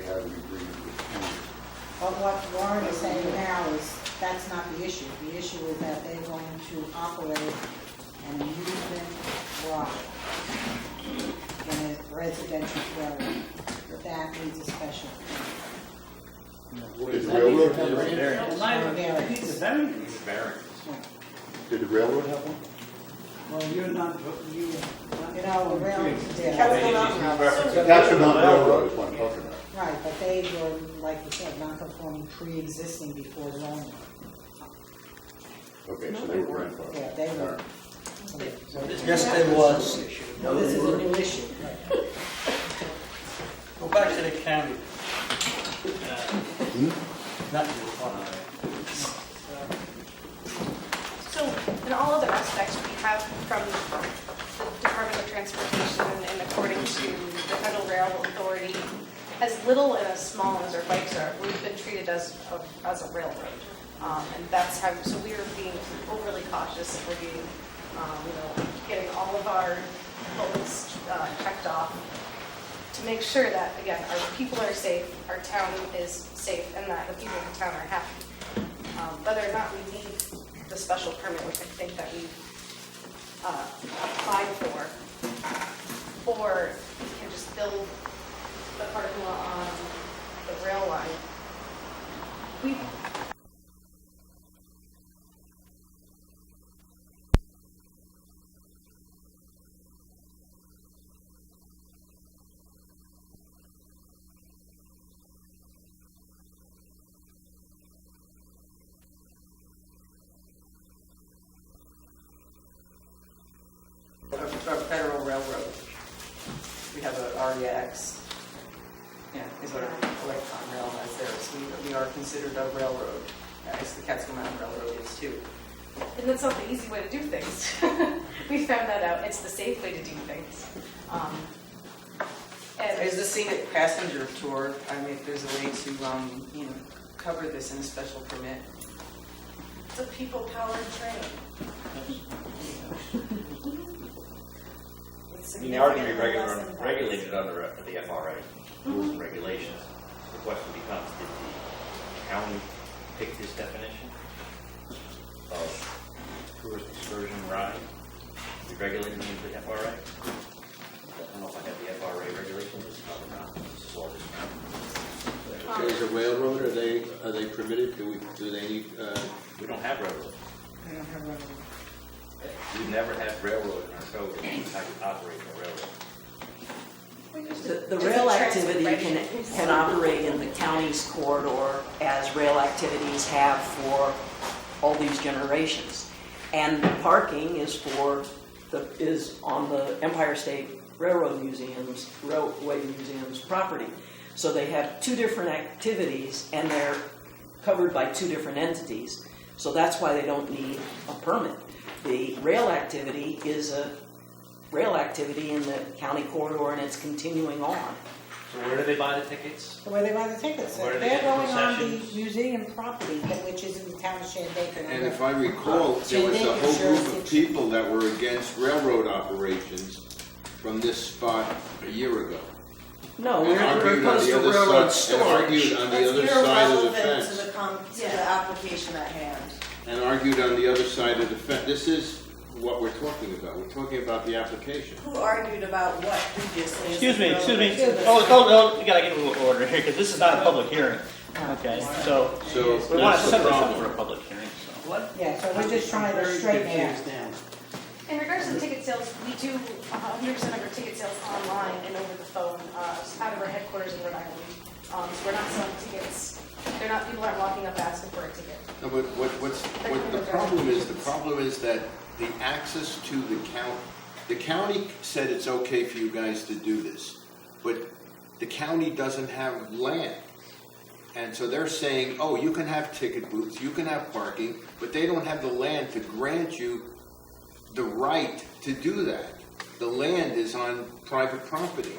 have an agreement with Hughes. But what Warren is saying now is that's not the issue. The issue is that they're going to operate an amusement block in a residential area. But that needs a special permit. Did the railroad have one? Did the railroad have one? Well, you're not, You know, the railroad, That's a non-railroad is what I'm talking about. right, but they were, like you said, non-conforming pre-existing before zoning. Okay, so they were grandfathered. Yeah, they were. Yes, there was. No, this is a new issue. Go back to the county. Not you. So in all other aspects, we have from the Department of Transportation and according to the Federal Railroad Authority, as little and as small as our bikes are, we've been treated as a railroad. And that's how, so we are being overly cautious and we're being, getting all of our bullets checked off to make sure that, again, our people are safe, our town is safe, and that the people in the town are happy. Whether or not we need the special permit, which I think that we applied for, or we can just build the parking lot on the rail line. We Our Federal Railroad. We have a REX. Yeah, is our electron rail as theirs. We are considered a railroad, as the Catskill Mountain Railroad is too. And that's not the easy way to do things. We found that out. It's the safe way to do things. And Is the scenic passenger tour, I mean, if there's a way to, cover this in a special permit. it's a people-powered train. I mean, they are going to be regulated under the FRA rules and regulations. The question becomes, did the county pick this definition of tourist excursion ride? Be regulated under the FRA? I don't know if I have the FRA regulations. This is probably not. This is all this county. Okay, is a railroad, are they permitted? Do they need, We don't have railroad. They don't have railroad. We've never had railroad in our code. That's how you operate a railroad. The rail activity can operate in the county's corridor as rail activities have for all these generations. And the parking is on the Empire State Railway Museum's property. So they have two different activities and they're covered by two different entities. So that's why they don't need a permit. The rail activity is a rail activity in the county corridor and it's continuing on. So where do they buy the tickets? The way they buy the tickets. Where do they They're get going on the concessions? museum property, which is in the town of Shandaken. and if I recall, there was a whole group of people that were against railroad operations from this spot a year ago. No, And we're argued on opposed the to other railroad side, and argued storage. on the other side of the irrelevant fence. to the application at hand. And argued on the other side of the fence. This is what we're talking about. We're talking about the application. Who argued about what previously? Excuse me. Oh, you gotta get a little order here, because this is not a public hearing. Okay, so So we want to that's set the this up problem. for a public hearing, so. What? Yeah, so we're just trying to straighten it out. In regards to the ticket sales, we do 100% of our ticket sales online and over the phone out of our headquarters in Rhode Island. So we're not selling tickets. People aren't walking up asking for a ticket. No, but what the problem is that the access to the county said it's okay for you guys to do this, but the county doesn't have land. And so they're saying, oh, you can have ticket booths, you can have parking, but they don't have the land to grant you the right to do that. The land is on private property.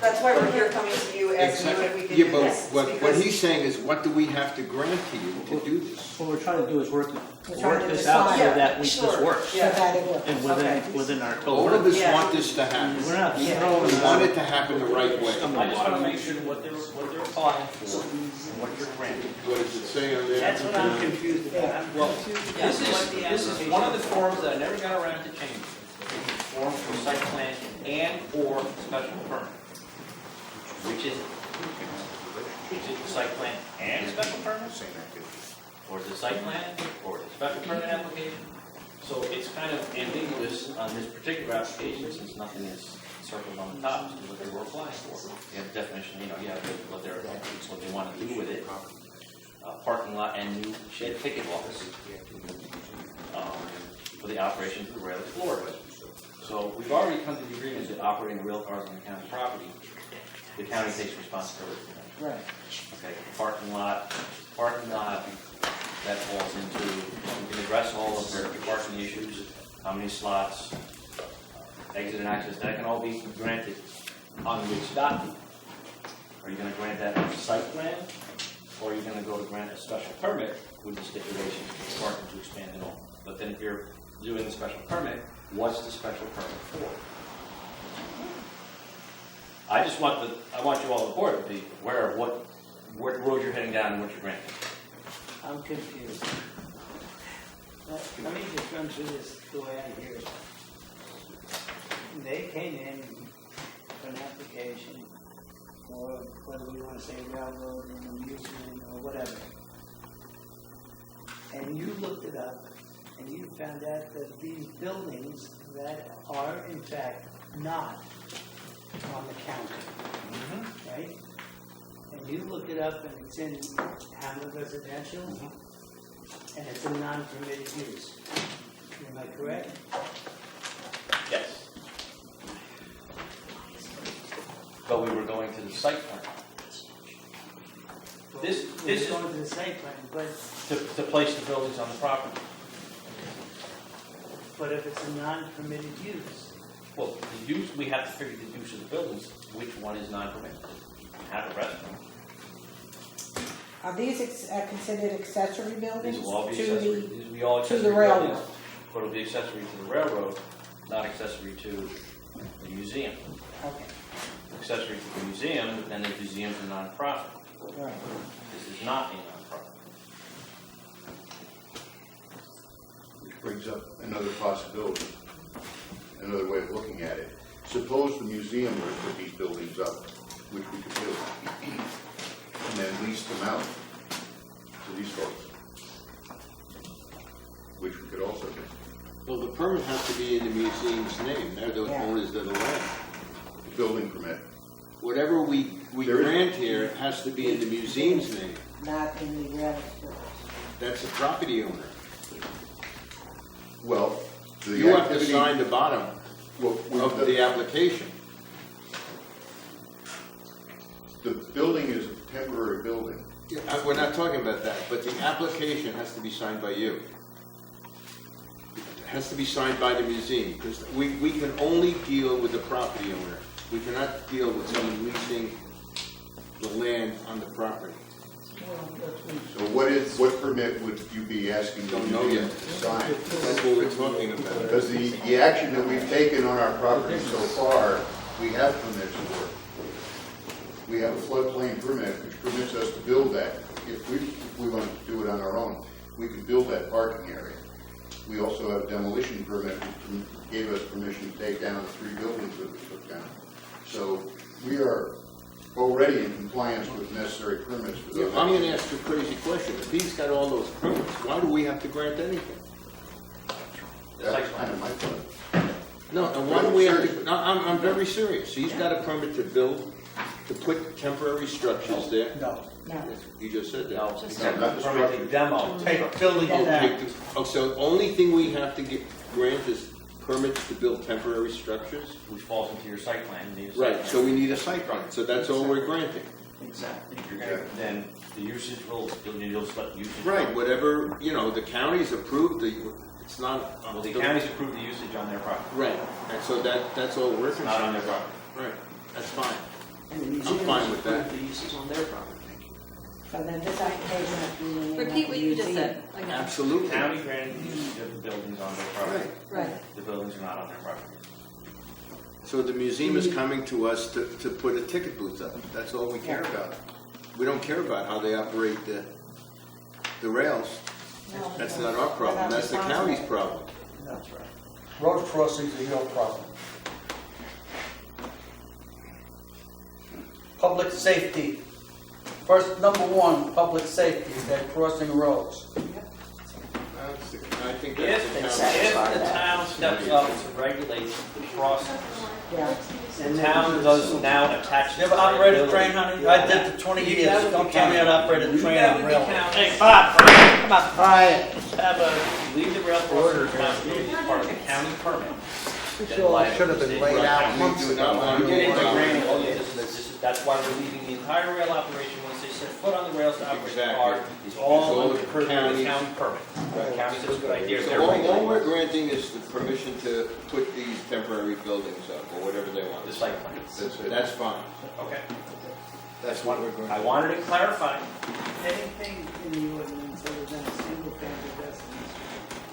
That's why we're here coming to you, asking you if we can Yeah, do but this. what because- he's saying is, what do we have to grant to you to do this? What we're trying to do is work trying to this out so decide. that this Sure. works. So Yeah. that it works. And Okay. within our total. All of us Yeah. want this to happen. We're not Yeah. throwing We want it to happen the right way. I just want to make sure what they're applying for and what you're granting. What does it say on there? That's what I'm confused about. Well, this is one of the forms that I never got around to changing. Form for site plan and or special permit. Which is it? Is it the site plan and a special permit? Or is it site plan or is it special permit application? So it's kind of ambiguous on this particular application since nothing is circled on the top as to what they were applying for. You have definition, you have what they're, what they want to do with it. Parking lot and new shed ticket office for the operation of the rail floor. So we've already come to the agreement that operating rail cars on the county property, the county takes responsibility for that. Right. Okay, parking lot, that falls into, we can address all of their parking issues, how many slots, exit and access, that can all be granted on which document. Are you gonna grant that on site plan, or are you gonna go to grant a special permit with the stipulation for parking to expand and all? But then if you're doing the special permit, what's the special permit for? I want you all on board to be aware of what road you're heading down and what you're granting. I'm confused. Let me just run through this the way I hear it. They came in for an application, or whether we want to say railroad and amusement or whatever. And you looked it up, and you found out that these buildings that are in fact not on the county, right? And you looked it up and it's in Hamlet Residential, and it's a non-permitted use. Am I correct? Yes. But we were going to the site plan. This We're is going to the site plan, but to place the buildings on the property. if it's a non-permitted use, Well, the use, we have to figure the use of the buildings, which one is non-permitted. Have a restaurant. Are these considered accessory buildings These will all be to accessory. the, These will be all to the accessory railroad? buildings, but it'll be accessory to the railroad, not accessory to the museum. Okay, Accessory to the museum, then the museum's a nonprofit. right. This is not a nonprofit. Which brings up another possibility, another way of looking at it. Suppose the museum were to put these buildings up, which we could do, and then lease them out to these folks, which we could also do. Well, the permit has to be in the museum's name, they're the Yeah. owners of the land. The building permit. Whatever we There is- grant here, it has to be in the museum's name. Not in the railroad stores. That's the property owner. Well, the You have to activity- sign the bottom well, of the application. The building is a temporary building. We're not talking about that, but the application has to be signed by you. It has to be signed by the museum, because we can only deal with the property owner. We cannot deal with someone leasing the land on the property. So what permit would you be asking the Don't know museum yet. to sign? That's what we're talking about. Because the action that we've taken on our property so far, we have permits for. We have a floodplain permit, which permits us to build that. If we want to do it on our own, we could build that parking area. We also have a demolition permit, which gave us permission to take down the 3 buildings that we took down. So we are already in compliance with necessary permits for those. I'm gonna ask a crazy question. If he's got all those permits, why do we have to grant anything? That's kind of my point. No, and why do we have to, no, I'm very serious. He's got a permit to build, to put temporary structures there. no. No. You just said that. No, not the permit to structure. demo. Take building Oh, down. take the- oh, so only thing we have to grant is permits to build temporary structures? Which falls into your site plan. You need a site Right, plan. so we need a site plan, so that's all we're granting. Exactly. You're gonna, then the usage rules, you'll let usage. Right, whatever, the county's approved, it's not. Well, the county's approved the usage on their property. Right, and so that's all we're It's not on concerned their about. property. Right, that's fine. And the museum fine with that. approved the uses on their property. So then this application has to be named Repeat what you just said. again. Absolutely. County granted use of the buildings on their property. Right. The buildings are not on their property. So the museum is coming to us to put a ticket booth up. That's all we care about. We don't care about how they operate the rails. No, That's because not our problem. they're not That's the county's responsible. problem. That's right. Road crossings are your problem. Public safety. First, number one, public safety, they're crossing roads. I think If that's the town steps up to regulate the crossings, Yeah. the town does now attach. You ever operated a train, honey? I did for 20 That years. would Don't be tell me how to county. operate a Leave train that on with the railroad. county. Hey, Bob, come on. Let's have a, leave the rail crossing responsibility as part of the county permit. Should have been laid out months We do not want to You get do into that. granting, oh yeah, that's why we're leaving the entire rail operation, once they set foot on the rails to operate the Exactly. car, is all It's all under the the purview of the county. county permit. The county says it's a good idea, So they're all regulating we're granting is the permission to put these temporary buildings up, or whatever they want. the site plan. That's fine. Okay. That's what we're going to I do. wanted to clarify. Anything in the ordinance other than a single family residence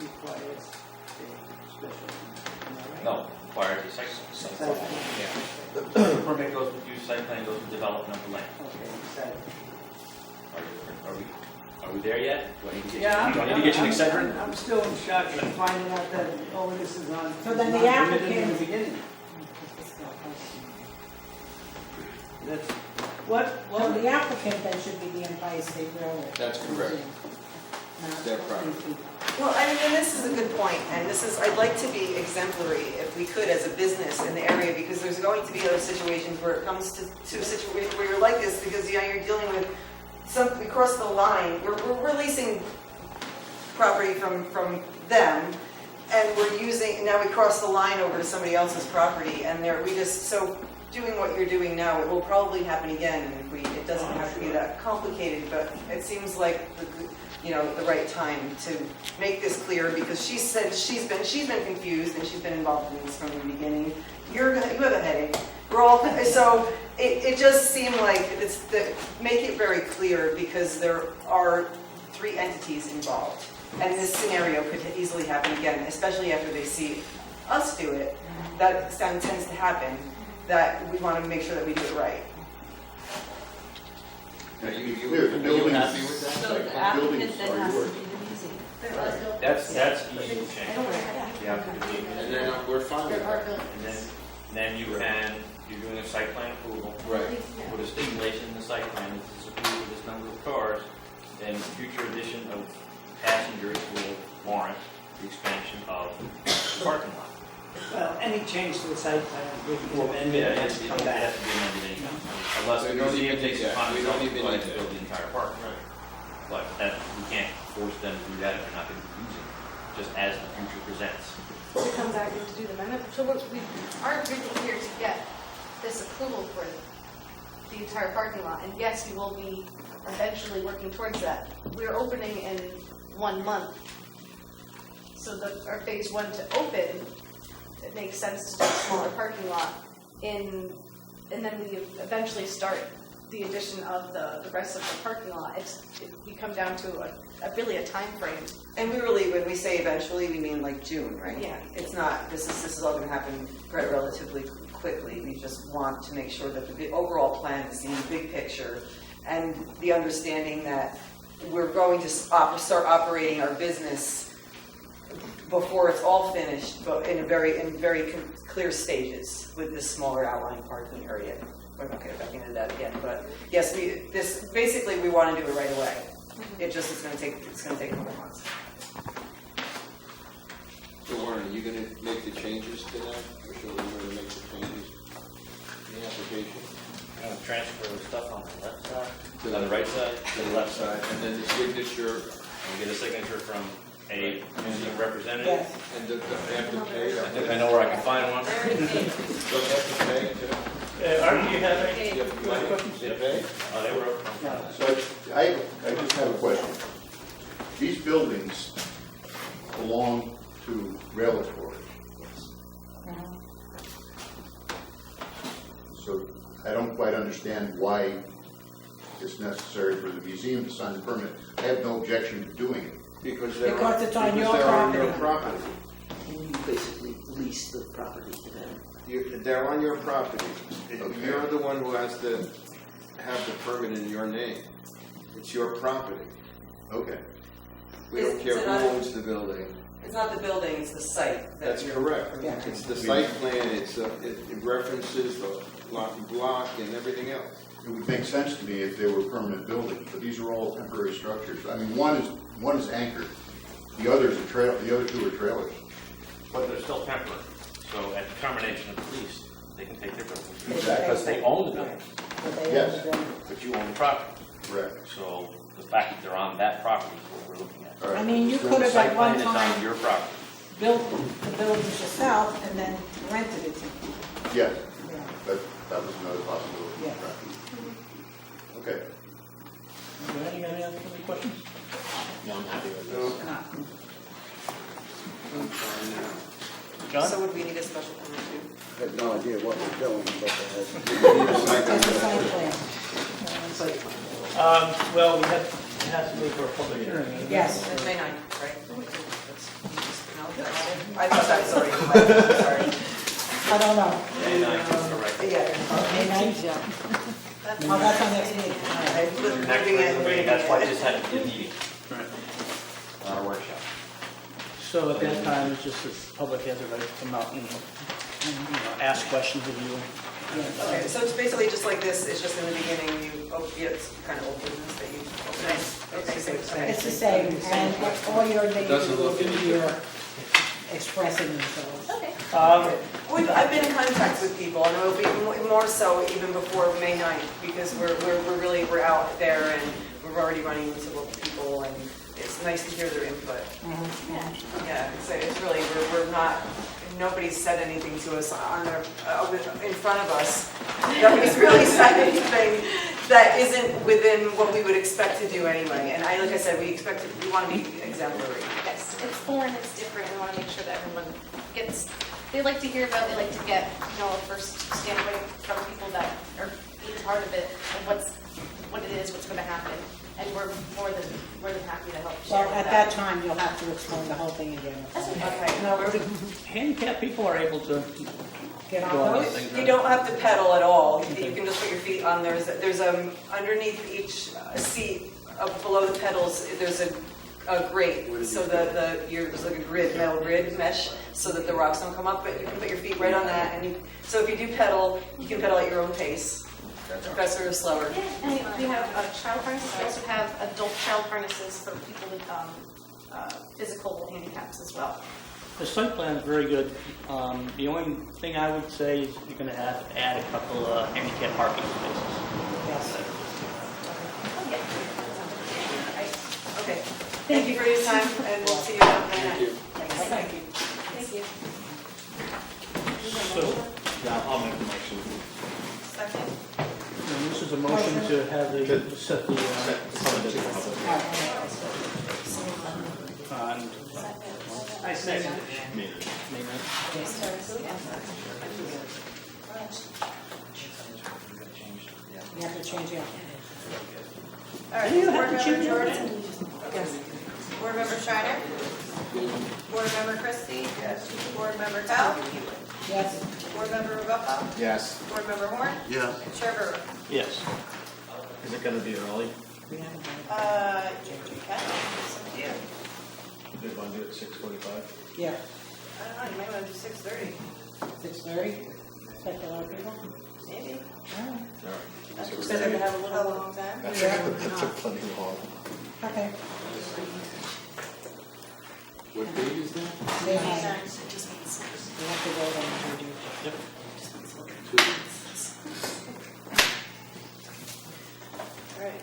requires a special permit, am I right? No, requires a site Site plan. plan. Yeah. Permit goes with use, site plan goes with development of the land. Okay, exactly. Are we there yet? Do I need to get, Yeah, do I need to get you an Excedrin? I'm still in shock at finding out that all of this is on. So then the is not permitted applicant- In the beginning. That's, what? So the applicant then should be the Empire State Railroad. That's correct. Museum, not Their property. these people. Well, I mean, and this is a good point, and this is, I'd like to be exemplary if we could as a business in the area, because there's going to be other situations where it comes to a situation where you're like this, because, you know, you're dealing with we cross the line, we're leasing property from them, and we're using, now we cross the line over to somebody else's property, and so doing what you're doing now, it will probably happen again, and it doesn't have to be that complicated, but it seems like the right time to make this clear, because she said she's been confused, and she's been involved in this from the beginning. You have a headache. We're all, so it just seemed like make it very clear, because there are 3 entities involved, and this scenario could easily happen again, especially after they see us do it. That tends to happen, that we want to make sure that we do it right. Now, you Clear, the building- happy with that? So the applicant then has to be the museum. That's easy to change. Yeah. And then we're fine with that. And then you're doing a site plan approval. Right. Put a stipulation in the site plan, that this is approved with this number of cars, then future addition of passengers will warrant the expansion of the parking lot. Well, any change to the site plan, we can amend it, Yeah, and it has to come be back. amended anyhow, unless We the don't museum even takes need it that. upon We itself don't to even like need to that. build the entire park. But that, we can't force them to do that if they're not going to use it, just as the future presents. To come back and to do the minute, so we are really here to get this approval for the entire parking lot, and yes, we will be eventually working towards that. We're opening in 1 month, so our phase 1 to open, it makes sense to do a smaller parking lot and then we eventually start the addition of the rest of the parking lot. We come down to really a time frame. And we really, when we say eventually, we mean like June, right? Yeah. It's not, this is all gonna happen relatively quickly. We just want to make sure that the overall plan is seen big picture, and the understanding that we're going to start operating our business before it's all finished, but in very clear stages with this smaller outline parking area. We're not gonna get back into that again, but yes, basically we want to do it right away. It's gonna take a couple months. So Warren, are you gonna make the changes to that, or shall we really make the changes in the application? I'm going to transfer the stuff on the left side, To on the right side, To the left side, and then the signature, and get a signature from a museum representative. Yes. and they have to pay. I think I know where I can find one. Don't have to pay too. Art, do you have any? You have money, they pay? Oh, they were open. So I just have a question. These buildings belong to Rail Authority. So I don't quite understand why it's necessary for the museum to sign the permit. I have no objection to doing it. Because Because it's on your they're on your property. property. You basically lease the property to them. They're on your property. Okay. You're the one who has to have the permit in your name. It's your property. Okay. We don't Is care it who not- owns the building. It's not the building, it's the site. that That's you're- correct. Yeah. It's the site plan, it references the lot and block and everything else. It would make sense to me if they were permanent buildings, but these are all temporary structures. I mean, one is anchored, the other is a trail, the other two are trailers. But they're still temporary, so at the termination of the lease, they can take their building. Exactly. Because they own the building, But they Yes. own the building. but you own the property. Correct. So the fact that they're on that property is what we're looking at. All right. I mean, you So could The have site at one plan is on time your property. built the buildings yourself and then rented it to, Yes, yeah. that was another possibility. Yes. Okay. Any other questions? No, I'm happy with No, this. I'm fine now. John? So would we need a special permit too? I have no idea what we're doing, but That's the site plan. Well, we have to move for a public hearing. Yes. It's May 9th, right? No, I thought that was already, sorry. I don't know. May 9th is correct. Yeah. May 9th? Oh, that's our next meeting. All right. Next regular meeting, that's why I just had a meeting, Right. not a workshop. So at that time, it's just the public has a right to come out and, ask questions of you. Okay, so it's basically just like this, it's just in the beginning, it's kind of old business that you open it. Okay, so It's the same, and all your neighbors Doesn't will look be any here expressing themselves. Okay. I've been in contact with people, and it will be more so even before May 9th, because we're out there, and we're already running into local people, and it's nice to hear their input. Yeah, it's really, we're not, nobody's said anything to us in front of us. Nobody's really said anything that isn't within what we would expect to do anyway. And like I said, we want to be exemplary. Yes, it's foreign, it's different, we want to make sure that everyone gets, they like to hear about it, they like to get, a first standpoint from people that are being part of it, and what it is, what's going to happen. And we're more than happy to help share Well, with at that time, you'll have to explain the whole thing again. That's okay. Okay. No, Handicapped people are able to get go on on these those? things, You right? don't have to pedal at all. You can just put your feet on. There's underneath each seat below the pedals. There's a grate, so there's like a metal grid mesh, so that the rocks don't come up. But you can put your feet right on that, and so if you do pedal, you can pedal at your own pace. Faster or slower. Yeah, and we have child harnesses, we also have adult child harnesses for people with physical handicaps as well. The site plan is very good. The only thing I would say is you're gonna have to add a couple of handicap parking spaces. Yes. Okay. Thank you for your time, and we'll see you on May 9th. Thank you. Thank you. So, Yeah, I'll make the motion. Second. and this is a motion to have the, set the, on I second May 9th. You have to change it. All right. Do you have Board to Member choose? Jordan? Yes. Board Member Shiner? Board Member Christie? Yes. Board Member Tao? Yes. Board Member Rebucco? Yes. Board Member Horn? Yeah. Chair Brewer? Yes. Is it gonna be early? You can, it's up to you. Did want to do it 6:45? Yeah. I don't know, you might want to do 6:30, 6:30. Expect a lot of people? maybe. All right. That's what we're gonna have a little long time. Plenty long. Okay. What date is that? May 9th. You have to vote on the Yep. All right.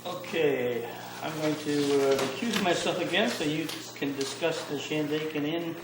Okay, I'm going to recuse myself again so you can discuss the Shandaken Inn